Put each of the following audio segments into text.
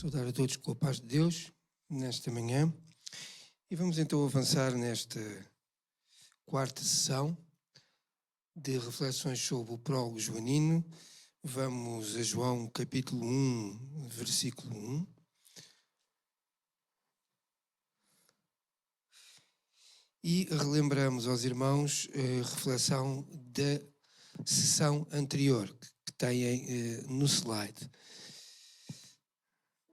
Saudar a todos com a paz de Deus nesta manhã e vamos então avançar nesta quarta sessão de reflexões sobre o prólogo joanino. Vamos a João capítulo 1, versículo 1. E relembramos aos irmãos a reflexão da sessão anterior que têm no slide.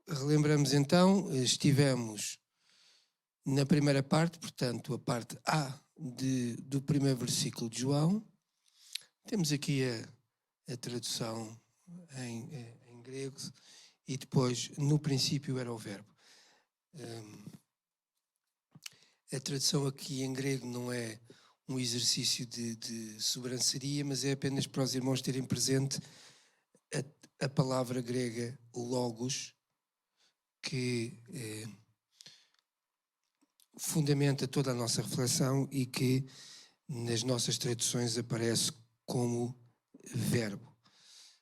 Relembramos então, estivemos na primeira parte, portanto a parte A do primeiro versículo de João. Temos aqui a tradução em grego e depois no princípio era o verbo. A tradução aqui em grego não é um exercício de sobranceria, mas é apenas para os irmãos terem presente a palavra grega logos, que fundamenta toda a nossa reflexão e que nas nossas traduções aparece como verbo.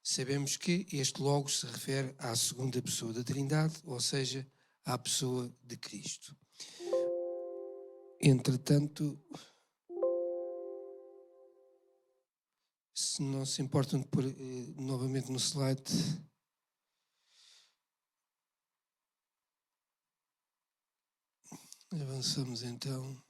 Sabemos que este logos se refere à segunda pessoa da Trindade, ou seja, à pessoa de Cristo. Entretanto, se não se importam de pôr novamente no slide. Avançamos então.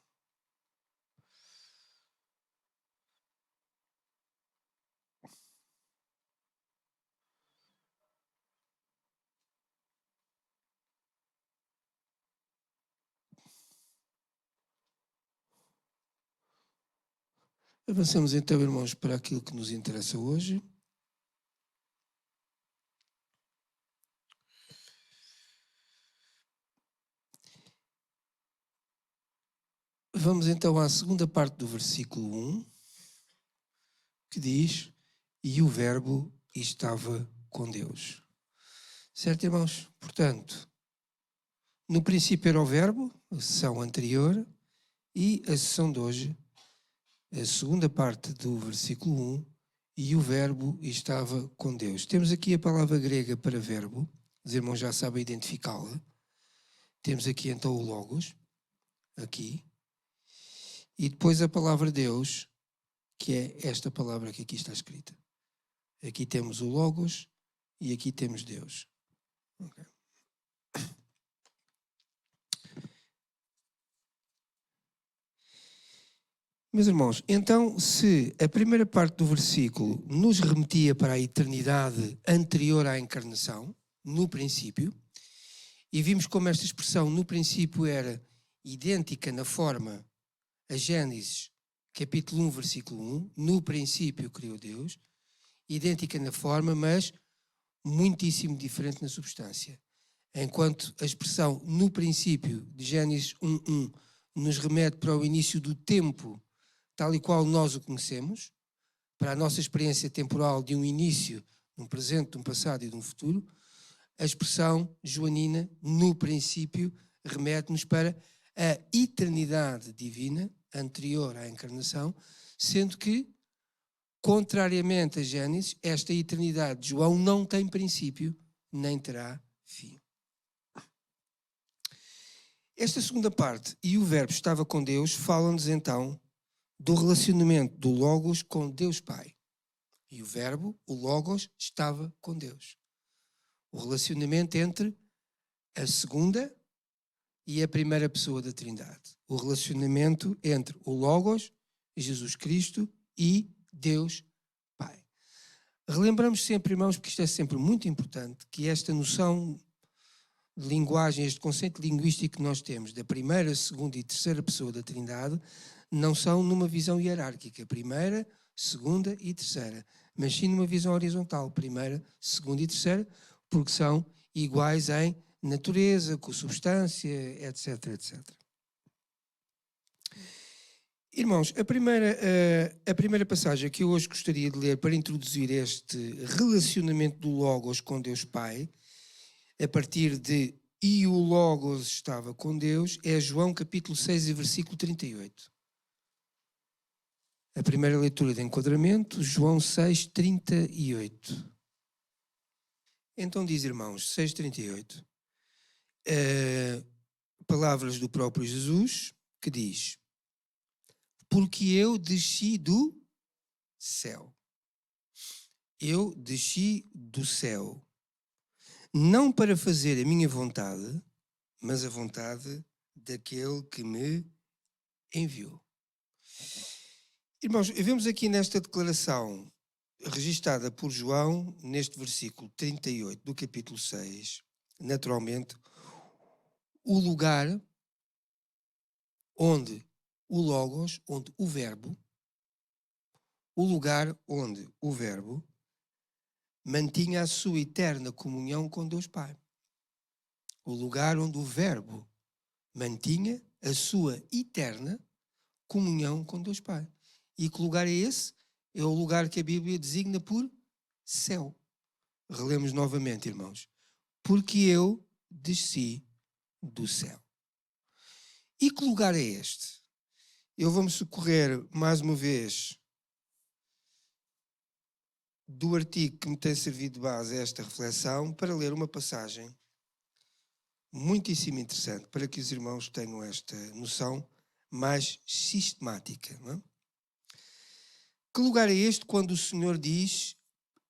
Avançamos então, irmãos, para aquilo que nos interessa hoje. Vamos então à segunda parte do versículo 1, que diz: e o verbo estava com Deus. Certo, irmãos? Portanto, no princípio era o verbo, a sessão anterior, e a sessão de hoje, a segunda parte do versículo 1, e o verbo estava com Deus. Temos aqui a palavra grega para verbo, os irmãos já sabem identificá-la. Temos aqui então o logos, aqui, e depois a palavra Deus, que é esta palavra que aqui está escrita. Aqui temos o logos e aqui temos Deus. Okay. Meus irmãos, então se a primeira parte do versículo nos remetia para a eternidade anterior à encarnação, no princípio, e vimos como esta expressão no princípio era idêntica na forma a Gênesis capítulo 1, versículo 1, no princípio criou Deus, idêntica na forma, mas muitíssimo diferente na substância. Enquanto a expressão no princípio de Gênesis 1:1 nos remete para o início do tempo, tal e qual nós o conhecemos, para a nossa experiência temporal de um início, de um presente, de um passado e de um futuro, a expressão joanina, no princípio, remete-nos para a eternidade divina, anterior à encarnação, sendo que, contrariamente a Gênesis, esta eternidade de João não tem princípio, nem terá fim. Esta segunda parte, e o verbo estava com Deus, fala-nos então do relacionamento do Logos com Deus Pai. E o verbo, o Logos, estava com Deus. O relacionamento entre a segunda e a primeira pessoa da Trindade. O relacionamento entre o Logos, Jesus Cristo, e Deus Pai. Relembramos sempre, irmãos, porque isto é sempre muito importante, que esta noção de linguagem, este conceito linguístico que nós temos da primeira, segunda e terceira pessoa da Trindade, não são numa visão hierárquica, primeira, segunda e terceira, mas sim numa visão horizontal, primeira, segunda e terceira, porque são iguais em natureza, consubstância, etc, etc. Irmãos, a primeira passagem que eu hoje gostaria de ler para introduzir este relacionamento do Logos com Deus Pai, a partir de e o Logos estava com Deus, é João capítulo 6 e versículo 38. A primeira leitura de enquadramento, João 6, 38. Então diz, irmãos, 6, 38. palavras do próprio Jesus, que diz: porque eu desci do céu. Eu desci do céu, não para fazer a minha vontade, mas a vontade daquele que me enviou. Irmãos, vemos aqui nesta declaração registada por João, neste versículo 38 do capítulo 6, naturalmente, o lugar onde o Logos, onde o Verbo, o lugar onde o Verbo mantinha a sua eterna comunhão com Deus Pai. O lugar onde o Verbo mantinha a sua eterna comunhão com Deus Pai. E que lugar é esse? É o lugar que a Bíblia designa por céu. Relemos novamente, irmãos. Porque eu desci do céu. E que lugar é este? Eu vou-me socorrer mais uma vez do artigo que me tem servido de base a esta reflexão para ler uma passagem muitíssimo interessante para que os irmãos tenham esta noção mais sistemática. Não é? Que lugar é este quando o Senhor diz: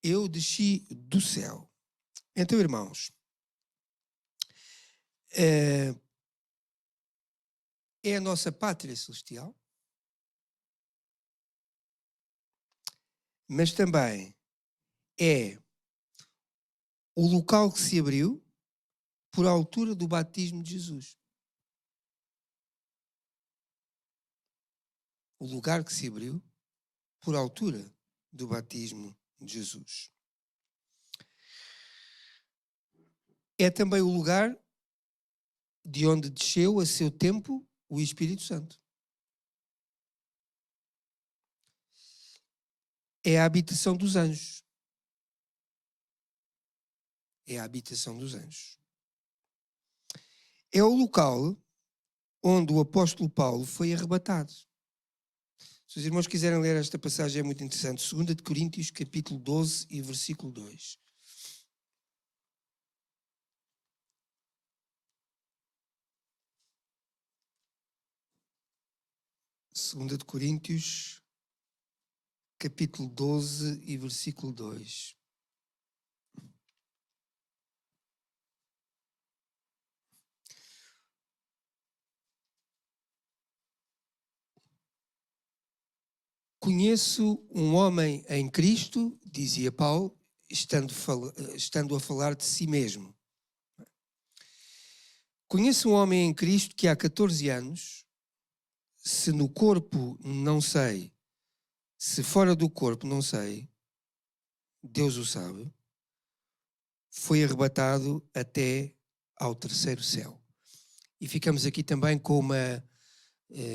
eu desci do céu? Então, irmãos, é a nossa pátria celestial, mas também é o local que se abriu por altura do batismo de Jesus. O lugar que se abriu por altura do batismo de Jesus. É também o lugar de onde desceu a seu tempo o Espírito Santo. É a habitação dos anjos. É a habitação dos anjos. É o local onde o apóstolo Paulo foi arrebatado. Se os irmãos quiserem ler esta passagem, é muito interessante. 2 Coríntios, capítulo 12 e versículo 2. 2 Coríntios, capítulo 12 e versículo 2. Conheço um homem em Cristo, dizia Paulo, estando a falar de si mesmo. Conheço um homem em Cristo que há 14 anos, se no corpo não sei, se fora do corpo não sei, Deus o sabe, foi arrebatado até ao terceiro céu. E ficamos aqui também com uma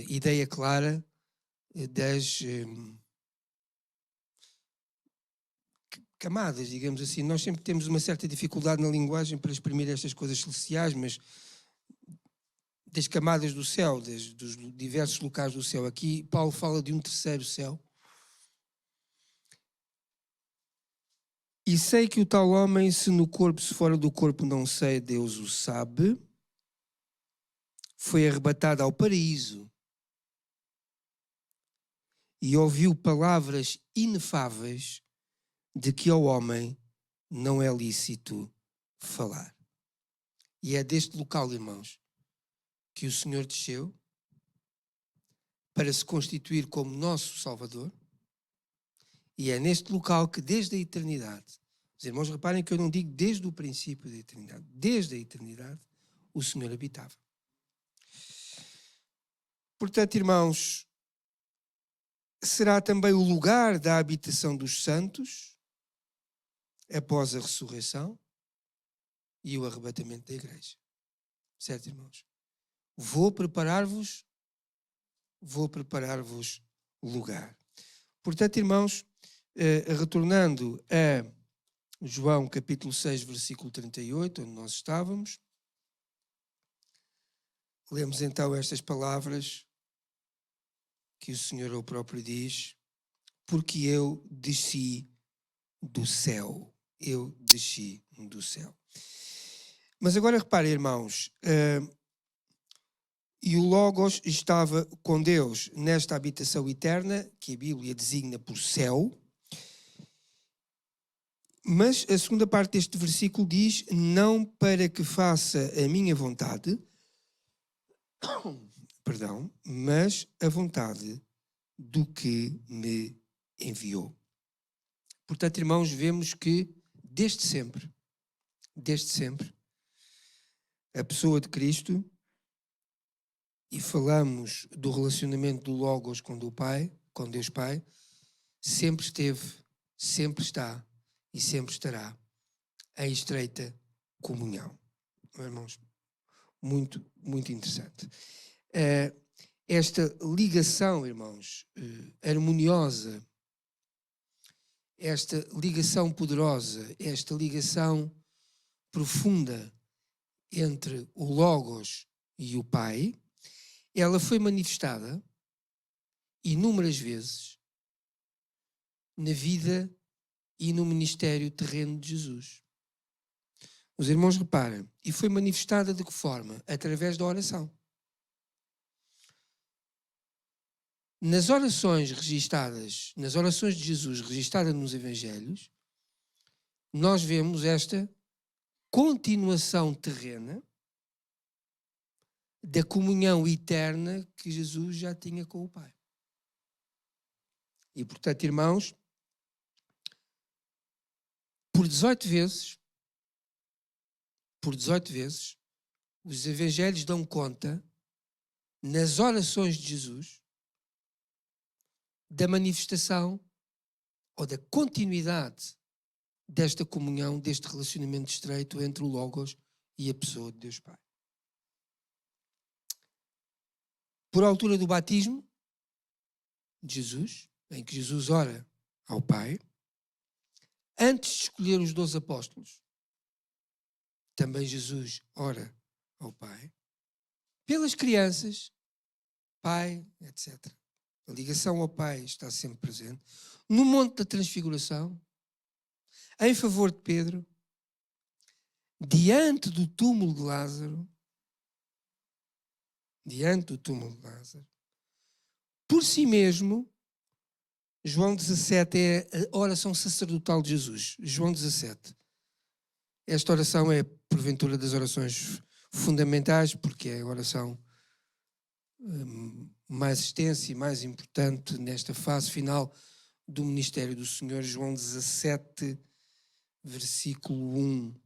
ideia clara das camadas, digamos assim. Nós sempre temos uma certa dificuldade na linguagem para exprimir estas coisas celestiais, mas das camadas do céu, dos diversos locais do céu. Aqui Paulo fala de um terceiro céu. E sei que o tal homem, se no corpo, se fora do corpo, não sei, Deus o sabe, foi arrebatado ao paraíso e ouviu palavras inefáveis de que ao homem não é lícito falar. E é deste local, irmãos, que o Senhor desceu para se constituir como nosso Salvador. E é neste local que desde a eternidade, os irmãos reparem que eu não digo desde o princípio da eternidade, desde a eternidade o Senhor habitava. Portanto, irmãos, será também o lugar da habitação dos santos após a ressurreição e o arrebatamento da igreja. Certo, irmãos? Vou preparar-vos lugar. Portanto, irmãos, retornando a João capítulo 6, versículo 38, onde nós estávamos, lemos então estas palavras que o Senhor o próprio diz: porque eu desci do céu. Eu desci do céu. Mas agora reparem, irmãos, e o Logos estava com Deus nesta habitação eterna, que a Bíblia designa por céu, mas a segunda parte deste versículo diz: não para que faça a minha vontade, perdão, mas a vontade do que me enviou. Portanto, irmãos, vemos que desde sempre, a pessoa de Cristo, e falamos do relacionamento do Logos com Deus Pai, sempre esteve, sempre está e sempre estará em estreita comunhão. Irmãos, muito, muito interessante. Esta ligação, irmãos, harmoniosa, esta ligação poderosa, esta ligação profunda entre o Logos e o Pai, ela foi manifestada inúmeras vezes na vida e no ministério terreno de Jesus. Os irmãos reparam, e foi manifestada de que forma? Através da oração. Nas orações registadas, nas orações de Jesus registradas nos Evangelhos, nós vemos esta continuação terrena da comunhão eterna que Jesus já tinha com o Pai. E, portanto, irmãos, por 18 vezes, os Evangelhos dão conta, nas orações de Jesus, da manifestação ou da continuidade desta comunhão, deste relacionamento estreito entre o Logos e a pessoa de Deus Pai. Por altura do batismo de Jesus, em que Jesus ora ao Pai, antes de escolher os 12 apóstolos, também Jesus ora ao Pai, pelas crianças, Pai, etc. A ligação ao Pai está sempre presente. No Monte da Transfiguração, em favor de Pedro, diante do túmulo de Lázaro, por si mesmo, João 17 é a oração sacerdotal de Jesus. João 17. Esta oração é, porventura, das orações fundamentais, porque é a oração mais extensa e mais importante nesta fase final do ministério do Senhor. João 17, versículo 1.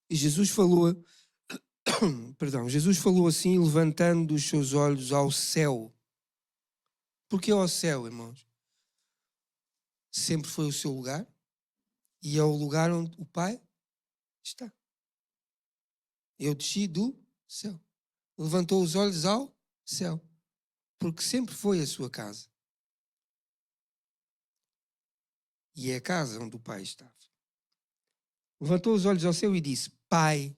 E Jesus falou assim, levantando os seus olhos ao céu. Porque ao céu, irmãos, sempre foi o seu lugar e é o lugar onde o Pai está. Eu desci do céu. Levantou os olhos ao céu, porque sempre foi a sua casa. E é a casa onde o Pai estava. Levantou os olhos ao céu e disse: Pai,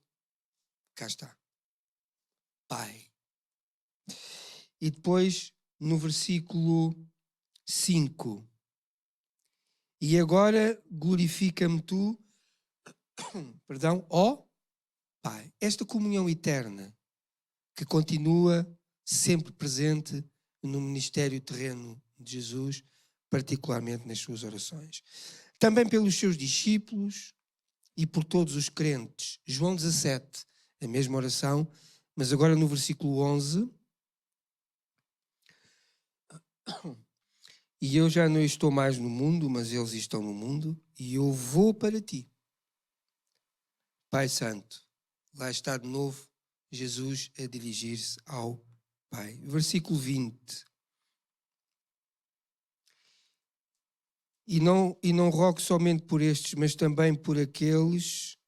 cá está. Pai. E depois, no versículo 5, e agora glorifica-me tu, ó Pai. Esta comunhão eterna que continua sempre presente no ministério terreno de Jesus, particularmente nas suas orações. Também pelos seus discípulos e por todos os crentes. João 17, a mesma oração, mas agora no versículo 11. E eu já não estou mais no mundo, mas eles estão no mundo, e eu vou para ti. Pai Santo, lá está de novo Jesus a dirigir-se ao Pai. Versículo 20. E não rogo somente por estes, mas também por aqueles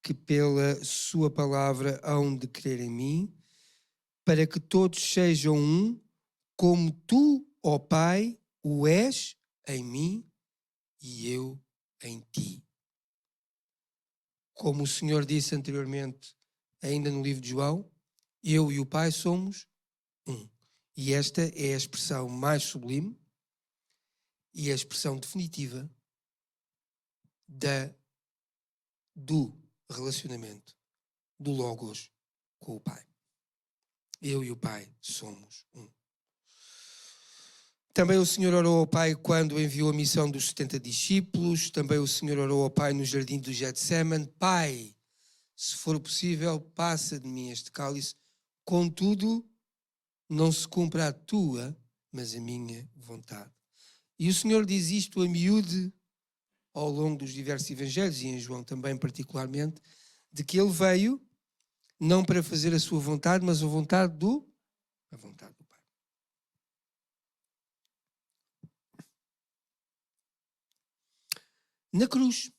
que pela sua palavra hão de crer em mim, para que todos sejam um, como tu, ó Pai, o és em mim e eu em ti. Como o Senhor disse anteriormente, ainda no livro de João, eu e o Pai somos um. E esta é a expressão mais sublime e a expressão definitiva do relacionamento do Logos com o Pai. Eu e o Pai somos um. Também o Senhor orou ao Pai quando enviou a missão dos 70 discípulos. Também o Senhor orou ao Pai no jardim do Getsemane. Pai, se for possível, passa de mim este cálice. Contudo, não se cumpra a tua, mas a minha vontade. E o Senhor diz isto a miúde ao longo dos diversos evangelhos, e em João também particularmente, de que ele veio não para fazer a sua vontade, mas a vontade do Pai. Na cruz,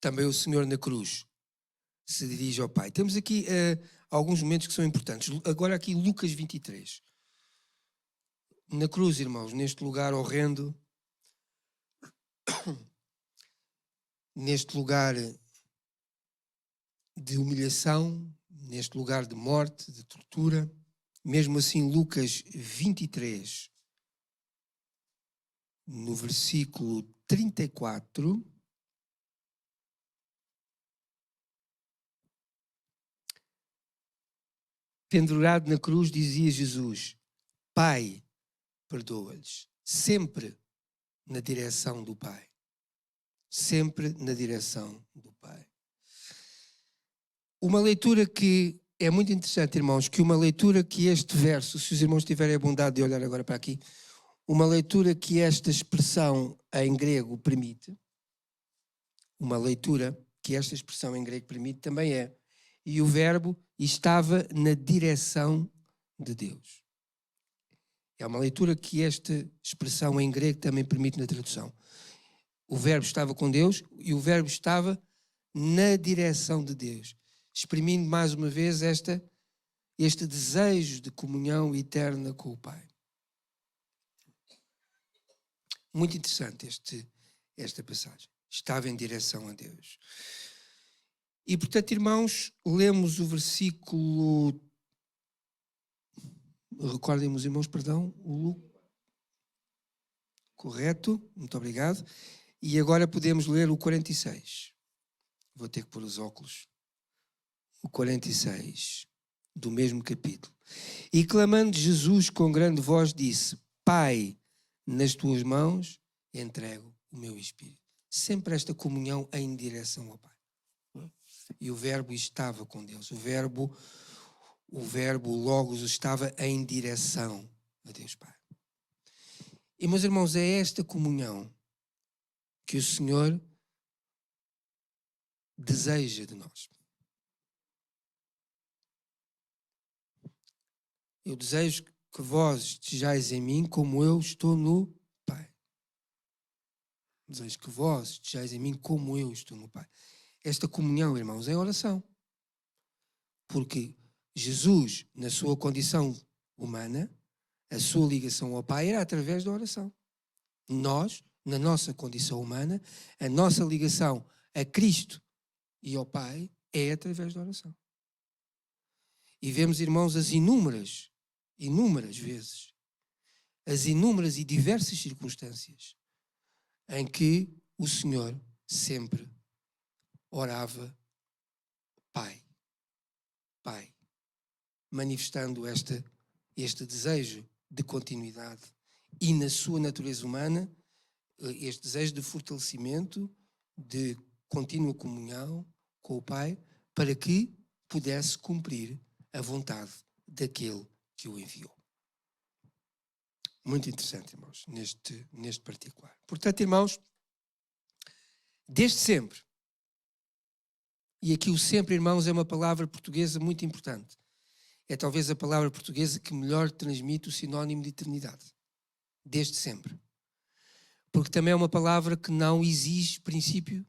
também o Senhor na cruz se dirige ao Pai. Temos aqui alguns momentos que são importantes. Agora aqui Lucas 23. Na cruz, irmãos, neste lugar horrendo, neste lugar de humilhação, neste lugar de morte, de tortura, mesmo assim Lucas 23, no versículo 34, pendurado na cruz, dizia Jesus: Pai, perdoa-lhes. Sempre na direção do Pai. Sempre na direção do Pai. Uma leitura que é muito interessante, irmãos, que uma leitura que este verso, se os irmãos tiverem a bondade de olhar agora para aqui, uma leitura que esta expressão em grego permite, uma leitura que esta expressão em grego permite também é: e o verbo estava na direção de Deus. É uma leitura que esta expressão em grego também permite na tradução. O verbo estava com Deus e o verbo estava na direção de Deus, exprimindo mais uma vez este desejo de comunhão eterna com o Pai. Muito interessante esta passagem. Estava em direção a Deus. E, portanto, irmãos, lemos o versículo... Recordem-me os irmãos, perdão. Correto, muito obrigado. E agora podemos ler o 46. Vou ter que pôr os óculos. O 46, do mesmo capítulo. E clamando Jesus com grande voz disse: Pai, nas tuas mãos entrego o meu espírito. Sempre esta comunhão em direção ao Pai. E o verbo estava com Deus. O verbo Logos estava em direção a Deus Pai. E, meus irmãos, é esta comunhão que o Senhor deseja de nós. Eu desejo que vós estejais em mim como eu estou no Pai. Desejo que vós estejais em mim como eu estou no Pai. Esta comunhão, irmãos, é oração. Porque Jesus, na sua condição humana, a sua ligação ao Pai era através da oração. Nós, na nossa condição humana, a nossa ligação a Cristo e ao Pai é através da oração. E vemos, irmãos, as inúmeras vezes, as inúmeras e diversas circunstâncias em que o Senhor sempre orava Pai, Pai, manifestando este desejo de continuidade e, na sua natureza humana, este desejo de fortalecimento, de contínua comunhão com o Pai, para que pudesse cumprir a vontade daquele que o enviou. Muito interessante, irmãos, neste particular. Portanto, irmãos, desde sempre, e aqui o sempre, irmãos, é uma palavra portuguesa muito importante. É talvez a palavra portuguesa que melhor transmite o sinónimo de eternidade. Desde sempre. Porque também é uma palavra que não exige princípio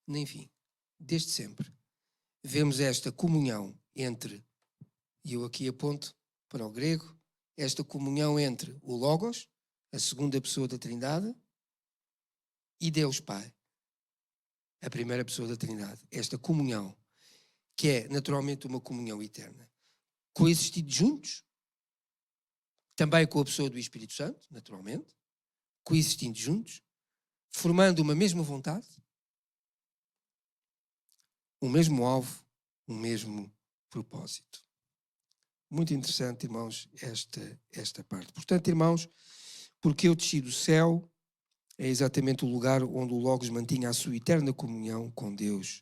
nem fim. Desde sempre. Vemos esta comunhão entre, e eu aqui aponto para o grego, esta comunhão entre o Logos, a segunda pessoa da Trindade, e Deus Pai, a primeira pessoa da Trindade. Esta comunhão, que é naturalmente uma comunhão eterna. Coexistindo juntos, também com a pessoa do Espírito Santo, naturalmente, coexistindo juntos, formando uma mesma vontade, o mesmo alvo, o mesmo propósito. Muito interessante, irmãos, esta parte. Portanto, irmãos, porque eu desci do céu, é exatamente o lugar onde o Logos mantinha a sua eterna comunhão com Deus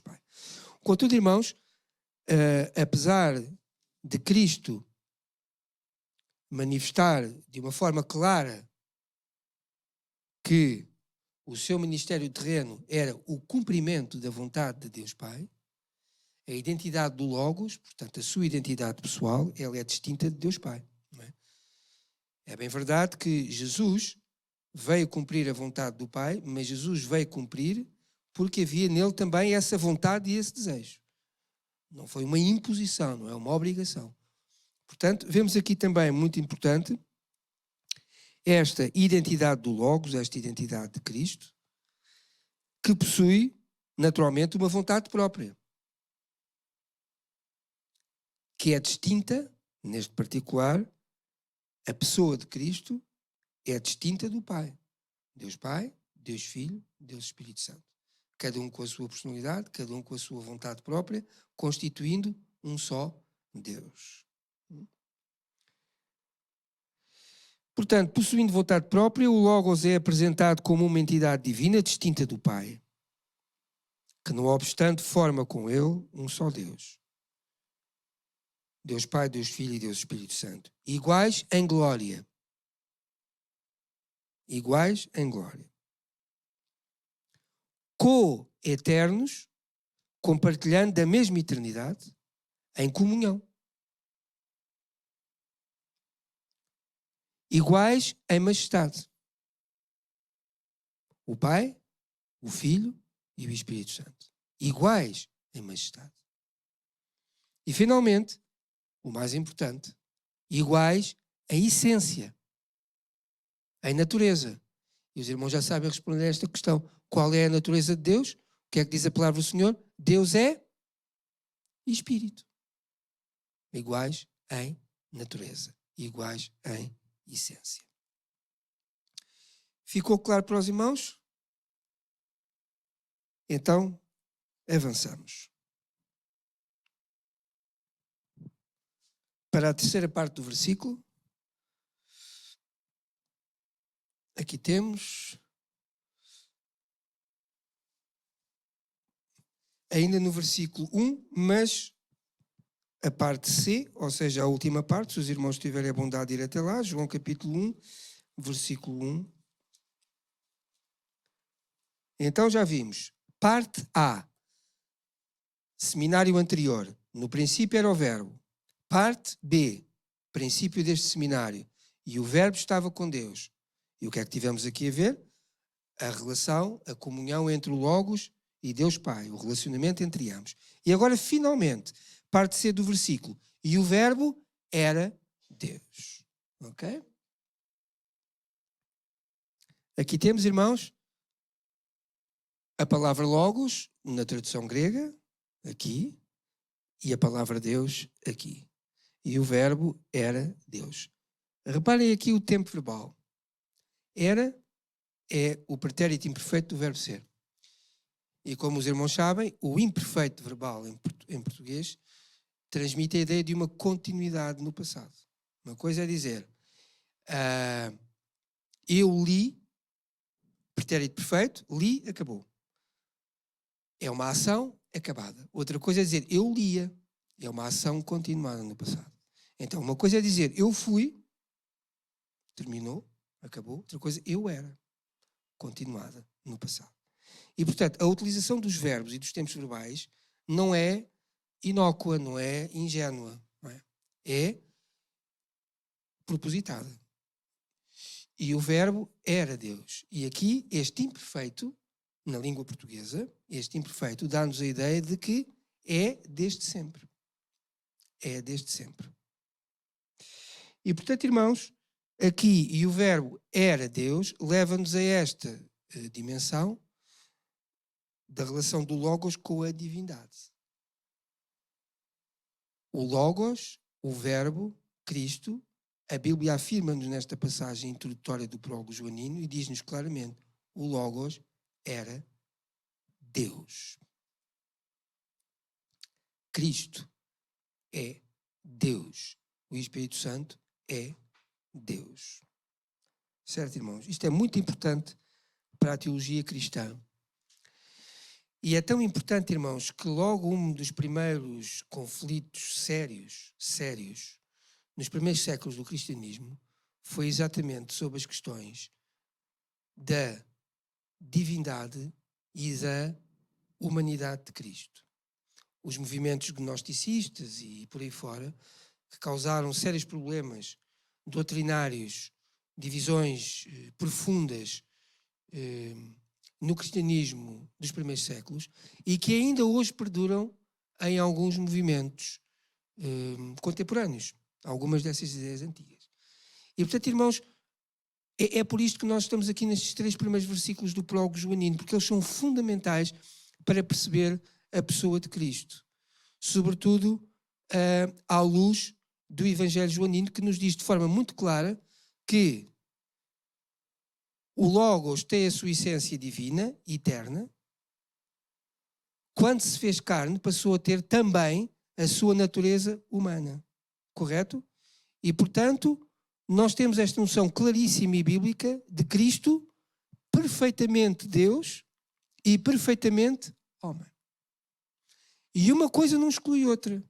Pai. Contudo, irmãos, apesar de Cristo manifestar de uma forma clara que o seu ministério terreno era o cumprimento da vontade de Deus Pai, a identidade do Logos, portanto a sua identidade pessoal, ela é distinta de Deus Pai. Não é? É bem verdade que Jesus veio cumprir a vontade do Pai, mas Jesus veio cumprir porque havia nele também essa vontade e esse desejo. Não foi uma imposição, não é uma obrigação. Portanto, vemos aqui também, muito importante, esta identidade do Logos, esta identidade de Cristo, que possui, naturalmente, uma vontade própria, que é distinta, neste particular, a pessoa de Cristo é distinta do Pai. Deus Pai, Deus Filho, Deus Espírito Santo. Cada um com a sua personalidade, cada um com a sua vontade própria, constituindo um só Deus. Portanto, possuindo vontade própria, o Logos é apresentado como uma entidade divina distinta do Pai, que não obstante forma com ele um só Deus. Deus Pai, Deus Filho e Deus Espírito Santo. Iguais em glória. Iguais em glória. Co-eternos, compartilhando da mesma eternidade, em comunhão. Iguais em majestade. O Pai, o Filho e o Espírito Santo. Iguais em majestade. E finalmente, o mais importante, iguais em essência, em natureza. E os irmãos já sabem responder a esta questão. Qual é a natureza de Deus? O que é que diz a palavra do Senhor? Deus é Espírito. Iguais em natureza. Iguais em essência. Ficou claro para os irmãos? Então, avançamos. Para a terceira parte do versículo, aqui temos, ainda no versículo 1, mas a parte C, ou seja, a última parte, se os irmãos tiverem a bondade de ir até lá, João capítulo 1, versículo 1. Então já vimos, parte A, seminário anterior, no princípio era o verbo. Parte B, princípio deste seminário, e o verbo estava com Deus. E o que é que tivemos aqui a ver? A relação, a comunhão entre o Logos e Deus Pai, o relacionamento entre ambos. E agora, finalmente, parte C do versículo, e o verbo era Deus. Ok? Aqui temos, irmãos, a palavra Logos, na tradução grega, aqui, e a palavra Deus, aqui. E o verbo era Deus. Reparem aqui o tempo verbal. Era é o pretérito imperfeito do verbo ser. E como os irmãos sabem, o imperfeito verbal em português transmite a ideia de uma continuidade no passado. Uma coisa é dizer eu li, pretérito perfeito, li, acabou. É uma ação acabada. Outra coisa é dizer eu lia, é uma ação continuada no passado. Então, uma coisa é dizer eu fui, terminou, acabou. Outra coisa, eu era, continuada no passado. E, portanto, a utilização dos verbos e dos tempos verbais não é inócua, não é ingênua. Não é? É propositada. E o verbo era Deus. E aqui, este imperfeito, na língua portuguesa, este imperfeito dá-nos a ideia de que é desde sempre. É desde sempre. E, portanto, irmãos, aqui, e o verbo era Deus, leva-nos a esta dimensão da relação do Logos com a divindade. O Logos, o verbo, Cristo, a Bíblia afirma-nos nesta passagem introdutória do prólogo joanino e diz-nos claramente, o Logos era Deus. Cristo é Deus. O Espírito Santo é Deus. Certo, irmãos? Isto é muito importante para a teologia cristã. E é tão importante, irmãos, que logo um dos primeiros conflitos sérios, nos primeiros séculos do cristianismo, foi exatamente sobre as questões da divindade e da humanidade de Cristo. Os movimentos gnosticistas e por aí fora, que causaram sérios problemas doutrinários, divisões profundas no cristianismo dos primeiros séculos e que ainda hoje perduram em alguns movimentos contemporâneos, algumas dessas ideias antigas. E, portanto, irmãos, é por isto que nós estamos aqui nestes 3 primeiros versículos do prólogo joanino, porque eles são fundamentais para perceber a pessoa de Cristo. Sobretudo à luz do Evangelho joanino, que nos diz de forma muito clara que o Logos tem a sua essência divina, eterna. Quando se fez carne, passou a ter também a sua natureza humana. Correto? E, portanto, nós temos esta noção claríssima e bíblica de Cristo perfeitamente Deus e perfeitamente homem. E uma coisa não exclui outra.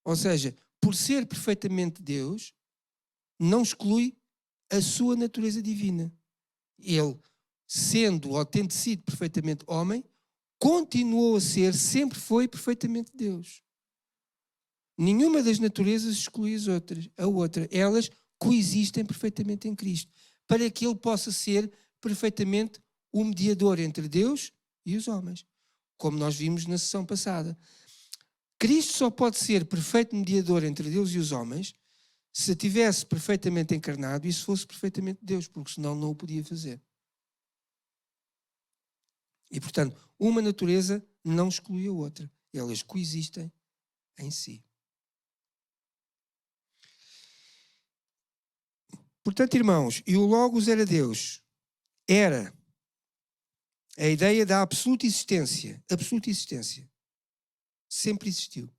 Ou seja, por ser perfeitamente Deus, não exclui a sua natureza divina. Ele, sendo ou tendo sido perfeitamente homem, continuou a ser, sempre foi perfeitamente Deus. Nenhuma das naturezas exclui a outra. Elas coexistem perfeitamente em Cristo, para que ele possa ser perfeitamente o mediador entre Deus e os homens, como nós vimos na sessão passada. Cristo só pode ser perfeito mediador entre Deus e os homens se estivesse perfeitamente encarnado e se fosse perfeitamente Deus, porque senão não o podia fazer. E, portanto, uma natureza não exclui a outra. Elas coexistem em si. Portanto, irmãos, e o Logos era Deus. Era a ideia da absoluta existência. Absoluta existência. Sempre existiu.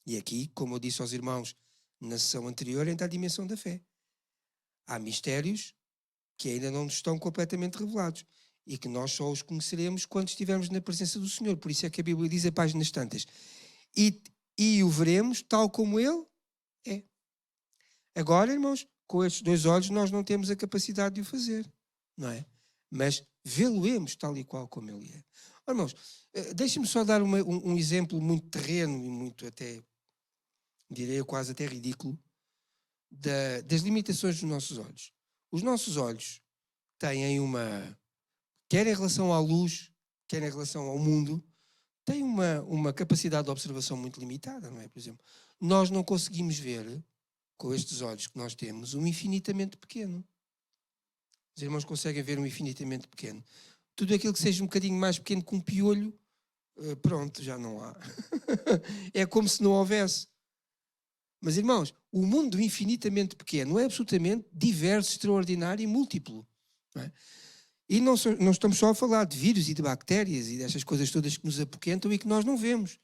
E aqui, como eu disse aos irmãos na sessão anterior, entra a dimensão da fé. Há mistérios que ainda não nos estão completamente revelados e que nós só os conheceremos quando estivermos na presença do Senhor. Por isso é que a Bíblia diz a páginas tantas. E o veremos tal como Ele é. Agora, irmãos, com estes 2 olhos nós não temos a capacidade de o fazer, não é? Mas vê-lo-emos tal e qual como Ele é. Ora, irmãos, deixem-me só dar um exemplo muito terreno e muito até, direi eu, quase até ridículo, das limitações dos nossos olhos. Os nossos olhos têm quer em relação à luz, quer em relação ao mundo, têm uma capacidade de observação muito limitada, não é? Por exemplo, nós não conseguimos ver, com estes olhos que nós temos, um infinitamente pequeno. Os irmãos conseguem ver um infinitamente pequeno. Tudo aquilo que seja um bocadinho mais pequeno que um piolho, pronto, já não há. É como se não houvesse. Mas, irmãos, o mundo infinitamente pequeno é absolutamente diverso, extraordinário e múltiplo. Não é? E não estamos só a falar de vírus e de bactérias e destas coisas todas que nos apoquentam e que nós não vemos.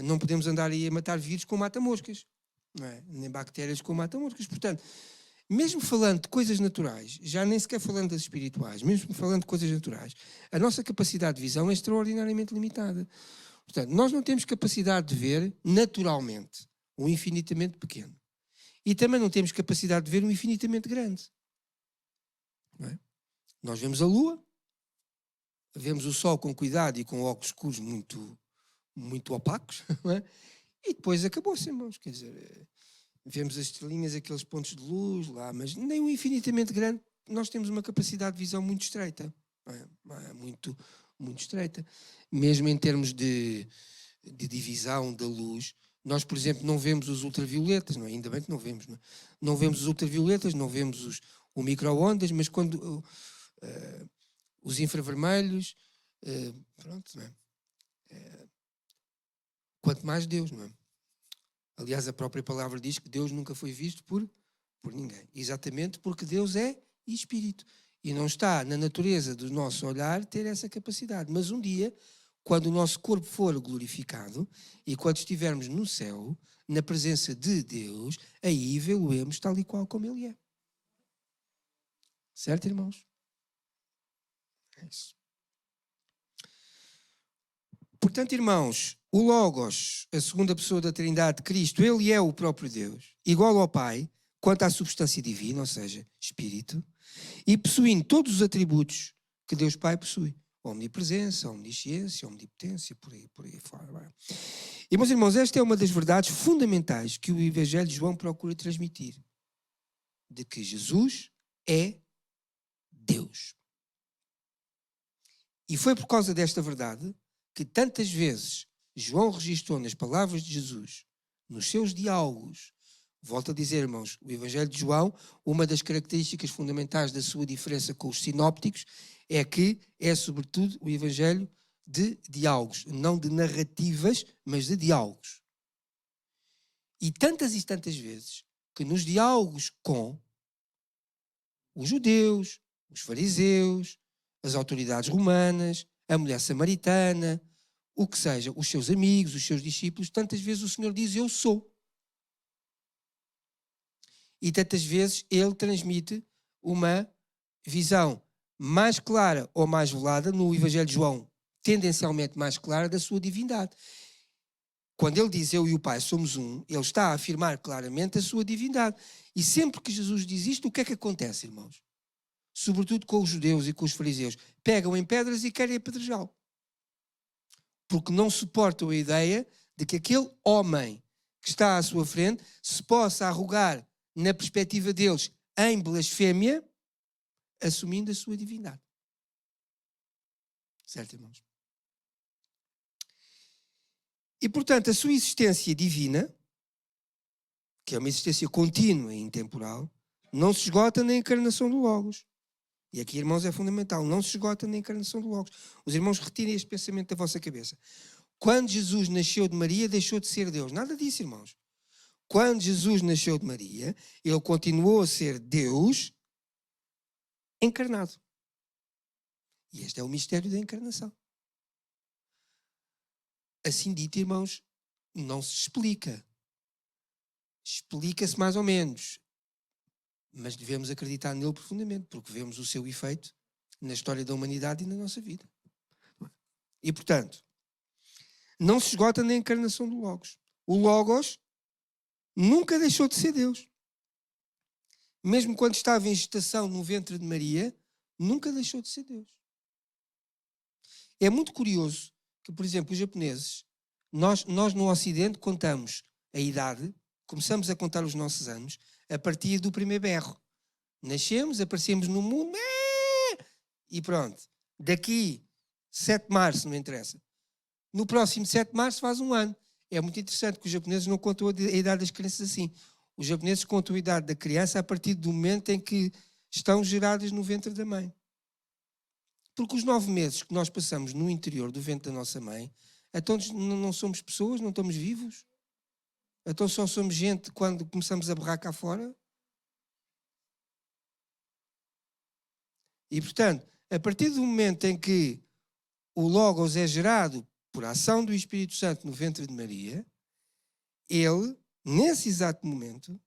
Não podemos andar aí a matar vírus com mata-moscas. Não é? Nem bactérias com mata-moscas. Portanto, mesmo falando de coisas naturais, já nem sequer falando das espirituais, mesmo falando de coisas naturais, a nossa capacidade de visão é extraordinariamente limitada. Portanto, nós não temos capacidade de ver naturalmente um infinitamente pequeno. E também não temos capacidade de ver um infinitamente grande. Não é? Nós vemos a Lua, vemos o Sol com cuidado e com óculos escuros muito, muito opacos, não é? E depois acabou-se, irmãos. Quer dizer, vemos as estrelinhas, aqueles pontos de luz lá, mas nem o infinitamente grande. Nós temos uma capacidade de visão muito estreita, muito, muito estreita. Mesmo em termos de divisão da luz, nós, por exemplo, não vemos os ultravioletas, não é? Ainda bem que não vemos, não é? Não vemos os ultravioletas, não vemos o micro-ondas, mas quando os infravermelhos, pronto, não é? Quanto mais Deus, não é? Aliás, a própria palavra diz que Deus nunca foi visto por ninguém. Exatamente porque Deus é e espírito. E não está na natureza do nosso olhar ter essa capacidade. Mas um dia, quando o nosso corpo for glorificado e quando estivermos no céu, na presença de Deus, aí vê-lo-emos tal e qual como ele é. Certo, irmãos? É isso. Portanto, irmãos, o Logos, a segunda pessoa da Trindade de Cristo, ele é o próprio Deus, igual ao Pai, quanto à substância divina, ou seja, Espírito, e possuindo todos os atributos que Deus Pai possui. Omnipresença, omnisciência, omnipotência, por aí fora. E, meus irmãos, esta é uma das verdades fundamentais que o Evangelho de João procura transmitir. De que Jesus é Deus. E foi por causa desta verdade que tantas vezes João registrou nas palavras de Jesus, nos seus diálogos. Volto a dizer, irmãos, o Evangelho de João, uma das características fundamentais da sua diferença com os sinópticos é que é, sobretudo, o Evangelho de diálogos, não de narrativas, mas de diálogos. E tantas vezes que nos diálogos com os judeus, os fariseus, as autoridades romanas, a mulher samaritana, o que seja, os seus amigos, os seus discípulos, tantas vezes o Senhor diz, eu sou. E tantas vezes ele transmite uma visão mais clara ou mais velada, no Evangelho de João, tendencialmente mais clara, da sua divindade. Quando ele diz eu e o Pai somos um, ele está a afirmar claramente a sua divindade. E sempre que Jesus diz isto, o que é que acontece, irmãos? Sobretudo com os judeus e com os fariseus, pegam em pedras e querem apedrejá-lo. Porque não suportam a ideia de que aquele homem que está à sua frente se possa arrogar, na perspectiva deles, em blasfémia, assumindo a sua divindade. Certo, irmãos? E, portanto, a sua existência divina, que é uma existência contínua e intemporal, não se esgota na encarnação do Logos. E aqui, irmãos, é fundamental. Não se esgota na encarnação do Logos. Os irmãos retirem este pensamento da vossa cabeça. Quando Jesus nasceu de Maria, deixou de ser Deus. Nada disso, irmãos. Quando Jesus nasceu de Maria, ele continuou a ser Deus encarnado. E este é o mistério da encarnação. Assim dito, irmãos, não se explica. Explica-se mais ou menos. Mas devemos acreditar nele profundamente, porque vemos o seu efeito na história da humanidade e na nossa vida. E, portanto, não se esgota na encarnação do Logos. O Logos nunca deixou de ser Deus. Mesmo quando estava em gestação no ventre de Maria, nunca deixou de ser Deus. É muito curioso que, por exemplo, os japoneses, nós no Ocidente contamos a idade, começamos a contar os nossos anos a partir do primeiro berro. Nascemos, aparecemos no mundo e pronto. Daqui 7 de março, não interessa. No próximo 7 de março faz um ano. É muito interessante que os japoneses não contam a idade das crianças assim. Os japoneses contam a idade da criança a partir do momento em que estão geradas no ventre da mãe. Porque os 9 meses que nós passamos no interior do ventre da nossa mãe, então não somos pessoas, não estamos vivos? Então só somos gente quando começamos a berrar cá fora? E, portanto, a partir do momento em que o Logos é gerado por ação do Espírito Santo no ventre de Maria, ele, nesse exato momento,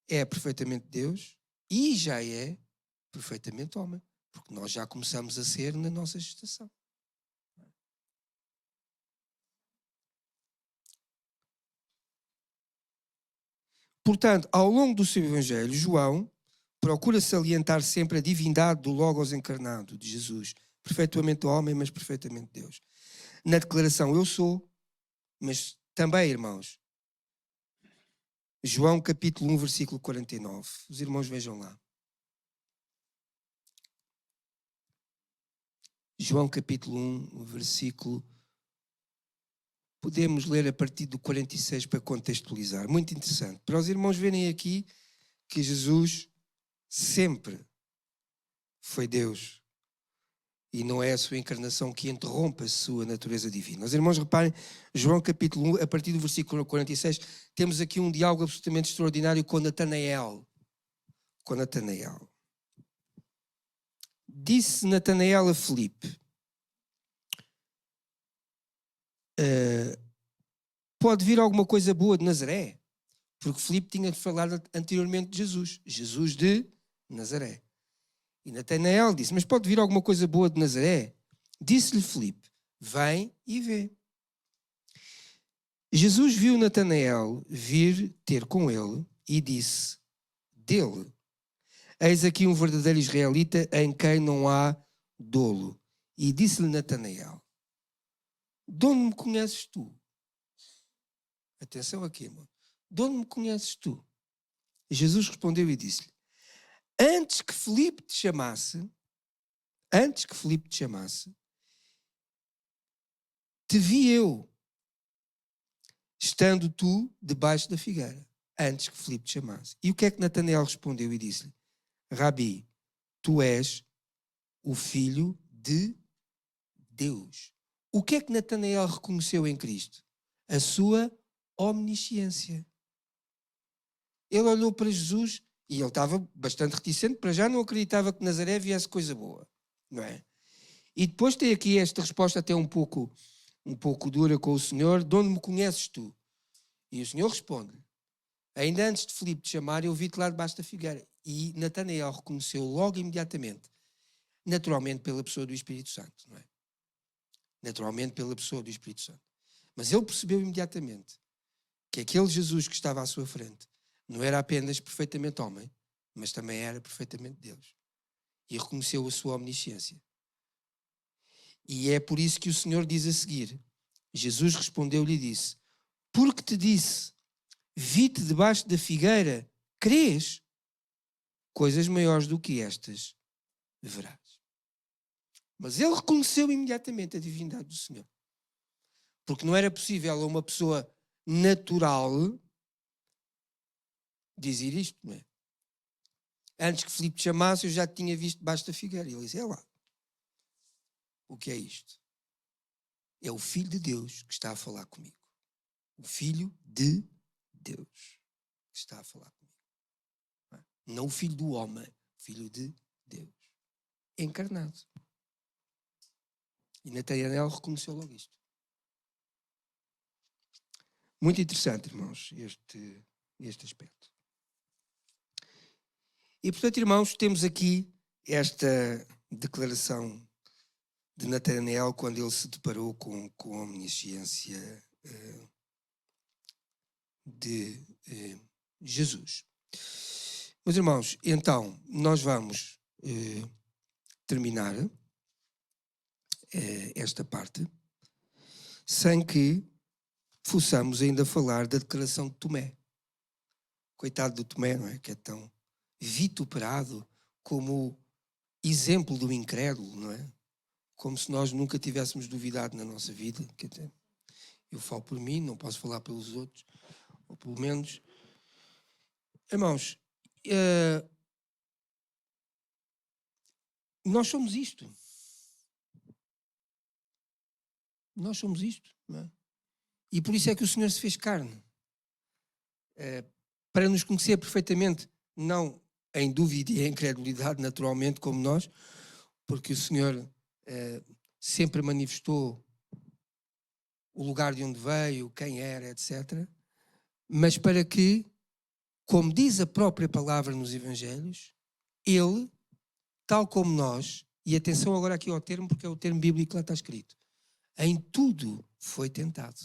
é perfeitamente Deus e já é perfeitamente homem. Porque nós já começamos a ser na nossa gestação. Portanto, ao longo do seu Evangelho, João procura salientar sempre a divindade do Logos encarnado de Jesus. Perfeitamente homem, mas perfeitamente Deus. Na declaração eu sou, mas também, irmãos, João capítulo 1, versículo 49. Os irmãos vejam lá. João capítulo 1, versículo... Podemos ler a partir do 46 para contextualizar. Muito interessante. Para os irmãos verem aqui que Jesus sempre foi Deus. E não é a sua encarnação que interrompe a sua natureza divina. Os irmãos reparem, João capítulo 1, a partir do versículo 46, temos aqui um diálogo absolutamente extraordinário com Natanael. Disse Natanael a Filipe: pode vir alguma coisa boa de Nazaré? Porque Filipe tinha falado anteriormente de Jesus. Jesus de Nazaré. E Natanael disse: mas pode vir alguma coisa boa de Nazaré? Disse-lhe Filipe: vem e vê. Jesus viu Natanael vir ter com ele e disse dele: eis aqui um verdadeiro israelita em quem não há dolo. E disse-lhe Natanael: de onde me conheces tu? Atenção aqui, irmão. De onde me conheces tu? E Jesus respondeu e disse-lhe: antes que Filipe te chamasse, te vi eu, estando tu debaixo da figueira, antes que Filipe te chamasse. E o que é que Natanael respondeu e disse-lhe? Rabi, tu és o Filho de Deus. O que é que Natanael reconheceu em Cristo? A sua omnisciência. Ele olhou para Jesus e ele estava bastante reticente, para já não acreditava que Nazaré viesse coisa boa, não é? E depois tem aqui esta resposta até um pouco dura com o Senhor: de onde me conheces tu? E o Senhor responde: ainda antes de Filipe te chamar, eu vi-te lá debaixo da figueira. E Natanael reconheceu logo imediatamente, naturalmente pela pessoa do Espírito Santo, não é? Naturalmente pela pessoa do Espírito Santo. Mas ele percebeu imediatamente que aquele Jesus que estava à sua frente não era apenas perfeitamente homem, mas também era perfeitamente Deus. E reconheceu a sua omnisciência. E é por isso que o Senhor diz a seguir: Jesus respondeu-lhe e disse: porque te disse, vi-te debaixo da figueira, crês? Coisas maiores do que estas verás. Mas ele reconheceu imediatamente a divindade do Senhor. Porque não era possível a uma pessoa natural dizer isto, não é? Antes que Filipe te chamasse, eu já te tinha visto debaixo da figueira. E ele disse: é lá. O que é isto? É o Filho de Deus que está a falar comigo. O Filho de Deus que está a falar comigo. Não o Filho do homem, o Filho de Deus. Encarnado. E Natanael reconheceu logo isto. Muito interessante, irmãos, este aspecto. E, portanto, irmãos, temos aqui esta declaração de Natanael quando ele se deparou com a omnisciência de Jesus. Meus irmãos, então, nós vamos terminar esta parte sem que possamos ainda falar da declaração de Tomé. Coitado do Tomé, não é? Que é tão vituperado como exemplo do incrédulo, não é? Como se nós nunca tivéssemos duvidado na nossa vida. Quer dizer, eu falo por mim, não posso falar pelos outros, ou pelo menos. Irmãos, nós somos isto. Nós somos isto, não é? E por isso é que o Senhor se fez carne. Para nos conhecer perfeitamente, não em dúvida e em incredulidade, naturalmente, como nós, porque o Senhor sempre manifestou o lugar de onde veio, quem era, etc. Mas para que, como diz a própria palavra nos Evangelhos, ele, tal como nós, e atenção agora aqui ao termo, porque é o termo bíblico que lá está escrito, em tudo foi tentado.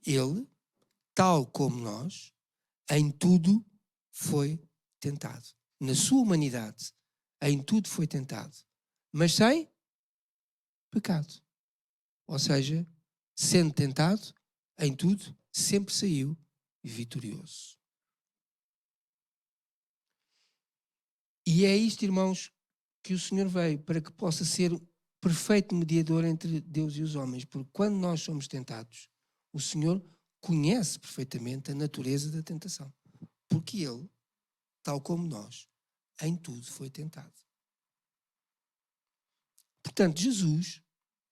Ele, tal como nós, em tudo foi tentado. Na sua humanidade, em tudo foi tentado. Mas sem pecado. Ou seja, sendo tentado, em tudo, sempre saiu vitorioso. E é isto, irmãos, que o Senhor veio, para que possa ser perfeito mediador entre Deus e os homens. Porque quando nós somos tentados, o Senhor conhece perfeitamente a natureza da tentação. Porque Ele, tal como nós, em tudo foi tentado. Portanto, Jesus,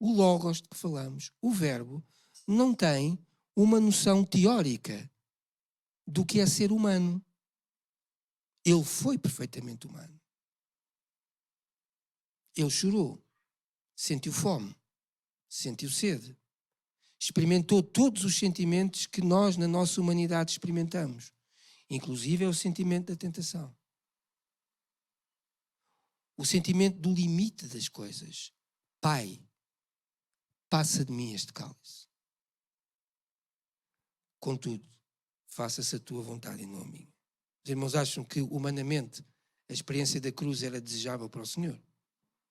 o Logos de que falamos, o Verbo, não tem uma noção teórica do que é ser humano. Ele foi perfeitamente humano. Ele chorou, sentiu fome, sentiu sede, experimentou todos os sentimentos que nós, na nossa humanidade, experimentamos, inclusive é o sentimento da tentação. O sentimento do limite das coisas. Pai, passa de mim este cálice. Contudo, faça-se a tua vontade e não a minha. Os irmãos acham que, humanamente, a experiência da cruz era desejável para o Senhor?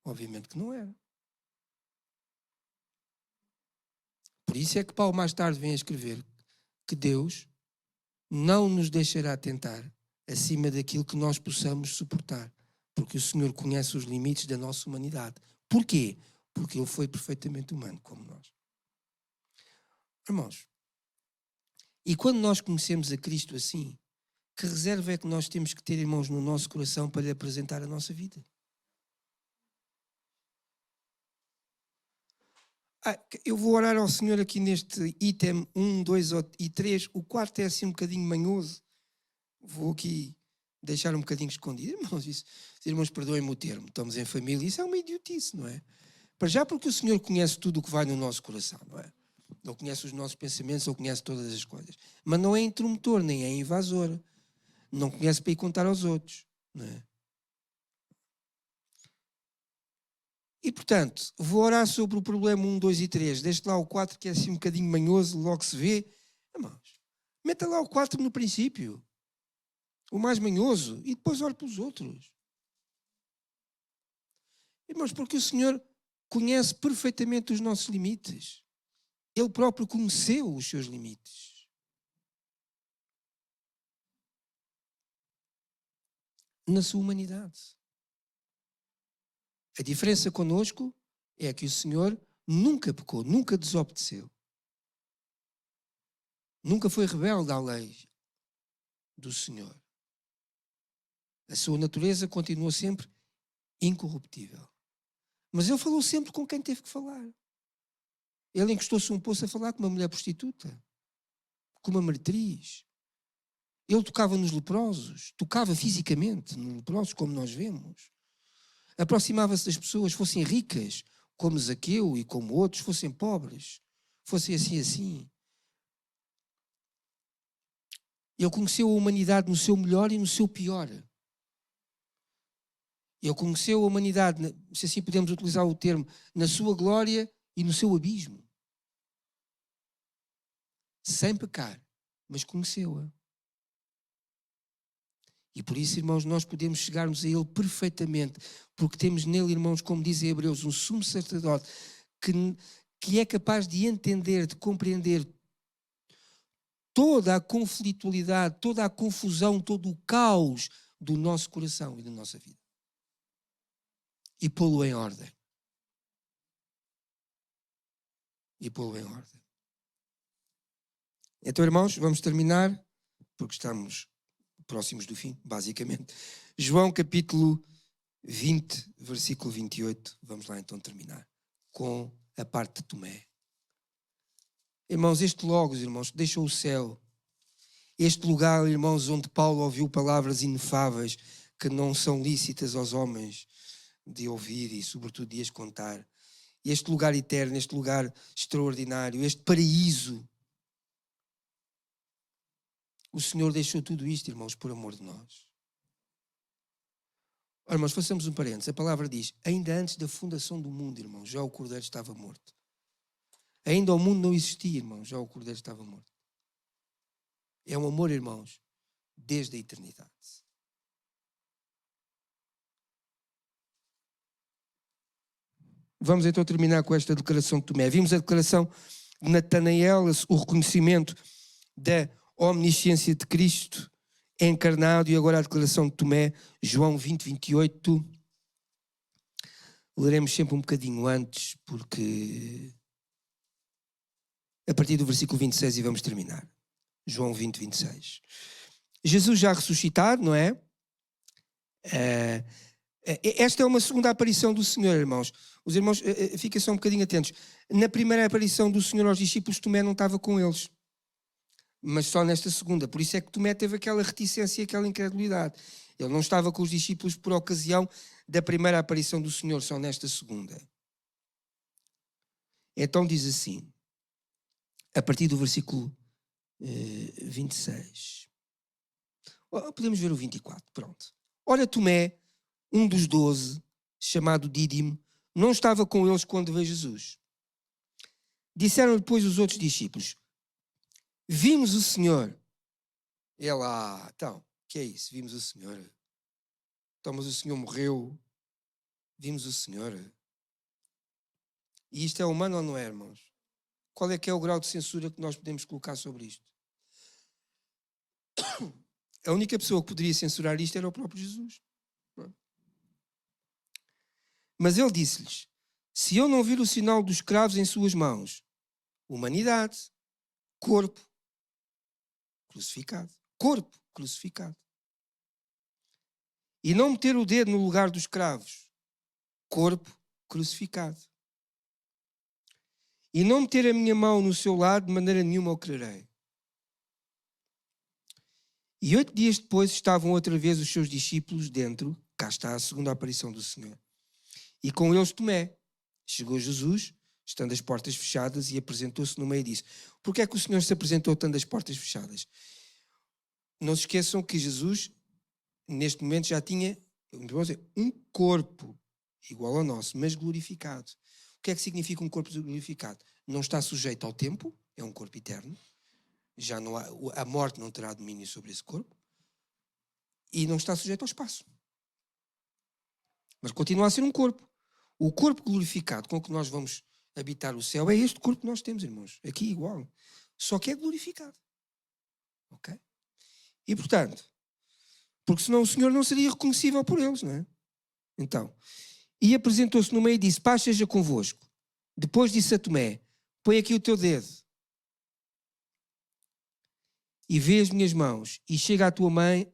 Obviamente que não era. Por isso é que Paulo mais tarde vem a escrever que Deus não nos deixará tentar acima daquilo que nós possamos suportar, porque o Senhor conhece os limites da nossa humanidade. Porquê? Porque Ele foi perfeitamente humano, como nós. Irmãos, e quando nós conhecemos a Cristo assim, que reserva é que nós temos que ter, irmãos, no nosso coração para lhe apresentar a nossa vida? Eu vou orar ao Senhor aqui neste item 1, 2 e 3. O quarto é assim um bocadinho manhoso. Vou aqui deixar um bocadinho escondido. Irmãos, os irmãos perdoem-me o termo. Estamos em família. Isso é uma idiotice, não é? Para já porque o Senhor conhece tudo o que vai no nosso coração, não é? Ele conhece os nossos pensamentos, Ele conhece todas as coisas. Mas não é intrometor, nem é invasor. Não conhece para ir contar aos outros, não é? E, portanto, vou orar sobre o problema 1, 2 e 3. Deixe lá o 4, que é assim um bocadinho manhoso, logo se vê. Irmãos, meta lá o 4 no princípio. O mais manhoso. E depois ore pelos outros. Irmãos, porque o Senhor conhece perfeitamente os nossos limites. Ele próprio conheceu os seus limites. Na sua humanidade. A diferença connosco é que o Senhor nunca pecou, nunca desobedeceu. Nunca foi rebelde à lei do Senhor. A sua natureza continuou sempre incorruptível. Mas ele falou sempre com quem teve que falar. Ele encostou-se a um poço a falar com uma mulher prostituta, com uma meretriz. Ele tocava nos leprosos, tocava fisicamente nos leprosos, como nós vemos. Aproximava-se das pessoas, fossem ricas, como Zaqueu e como outros, fossem pobres, fossem assim. Ele conheceu a humanidade no seu melhor e no seu pior. Ele conheceu a humanidade, se assim podemos utilizar o termo, na sua glória e no seu abismo. Sem pecar, mas conheceu-a. E por isso, irmãos, nós podemos chegarmos a Ele perfeitamente, porque temos nele, irmãos, como dizem Hebreus, um sumo sacerdote que é capaz de entender, de compreender toda a conflitualidade, toda a confusão, todo o caos do nosso coração e da nossa vida. E pô-lo em ordem. Então, irmãos, vamos terminar, porque estamos próximos do fim, basicamente. João capítulo 20, versículo 28. Vamos lá então terminar com a parte de Tomé. Irmãos, este Logos, irmãos, que deixou o céu, este lugar, irmãos, onde Paulo ouviu palavras inefáveis que não são lícitas aos homens de ouvir e sobretudo de as contar. Este lugar eterno, este lugar extraordinário, este paraíso. O Senhor deixou tudo isto, irmãos, por amor de nós. Ora, irmãos, façamos um parênteses. A palavra diz, ainda antes da fundação do mundo, irmãos, já o Cordeiro estava morto. Ainda o mundo não existia, irmãos, já o Cordeiro estava morto. É um amor, irmãos, desde a eternidade. Vamos então terminar com esta declaração de Tomé. Vimos a declaração de Natanael, o reconhecimento da omnisciência de Cristo encarnado, e agora a declaração de Tomé, João 20, 28. Leremos sempre um bocadinho antes, porque a partir do versículo 26 e vamos terminar. João 20, 26. Jesus já ressuscitado, não é? Esta é uma segunda aparição do Senhor, irmãos. Os irmãos, fiquem só um bocadinho atentos. Na primeira aparição do Senhor aos discípulos, Tomé não estava com eles. mas só nesta segunda. Por isso é que Tomé teve aquela reticência e aquela incredulidade. Ele não estava com os discípulos por ocasião da primeira aparição do Senhor, só nesta segunda. Então diz assim, a partir do versículo 26. Podemos ver o 24, pronto. Ora, Tomé, um dos 12, chamado Dídimo, não estava com eles quando veio Jesus. Disseram-lhe, depois, os outros discípulos, vimos o Senhor. Ele, então, que é isso? Vimos o Senhor. Então, mas o Senhor morreu. Vimos o Senhor. E isto é humano ou não é, irmãos? Qual é que é o grau de censura que nós podemos colocar sobre isto? A única pessoa que poderia censurar isto era o próprio Jesus. Mas ele disse-lhes, se eu não vir o sinal dos cravos em suas mãos, humanidade, corpo crucificado, corpo crucificado, e não meter o dedo no lugar dos cravos, corpo crucificado, e não meter a minha mão no seu lado, de maneira nenhuma eu crerei. E 8 dias depois estavam outra vez os seus discípulos dentro, cá está a segunda aparição do Senhor, e com eles Tomé. Chegou Jesus, estando as portas fechadas, e apresentou-se no meio e disse, porquê é que o Senhor se apresentou estando as portas fechadas? Não se esqueçam que Jesus, neste momento, já tinha um corpo igual ao nosso, mas glorificado. O que é que significa um corpo glorificado? Não está sujeito ao tempo, é um corpo eterno. Já não há, a morte não terá domínio sobre esse corpo. E não está sujeito ao espaço. Mas continua a ser um corpo. O corpo glorificado com que nós vamos habitar o céu é este corpo que nós temos, irmãos. Aqui igual. Só que é glorificado. Ok? E portanto, porque senão o Senhor não seria reconhecível por eles, não é? Então, e apresentou-se no meio e disse, paz seja convosco. Depois disse a Tomé, põe aqui o teu dedo e vê as minhas mãos e chega à tua mãe,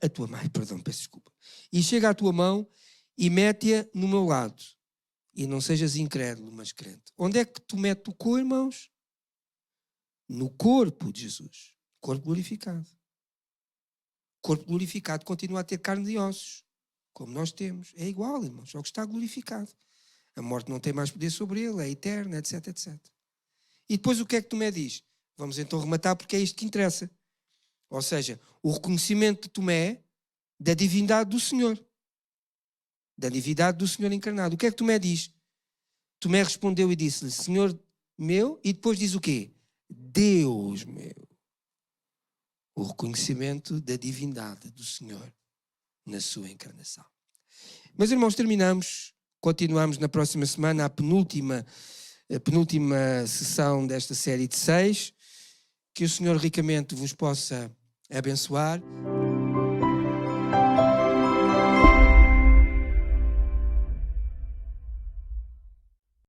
peço desculpa, e chega à tua mão e mete-a no meu lado. E não sejas incrédulo, mas crente. Onde é que Tomé tocou, irmãos? No corpo de Jesus. Corpo glorificado. Corpo glorificado continua a ter carne e ossos, como nós temos. É igual, irmãos, só que está glorificado. A morte não tem mais poder sobre ele, é eterna, etc, etc. E depois o que é que Tomé diz? Vamos então rematar porque é isto que interessa. Ou seja, o reconhecimento de Tomé da divindade do Senhor. Da divindade do Senhor encarnado. O que é que Tomé diz? Tomé respondeu e disse-lhe, Senhor meu, e depois diz o quê? Deus meu. O reconhecimento da divindade do Senhor na sua encarnação. Meus irmãos, terminamos. Continuamos na próxima semana a penúltima sessão desta série de 6. Que o Senhor ricamente vos possa abençoar.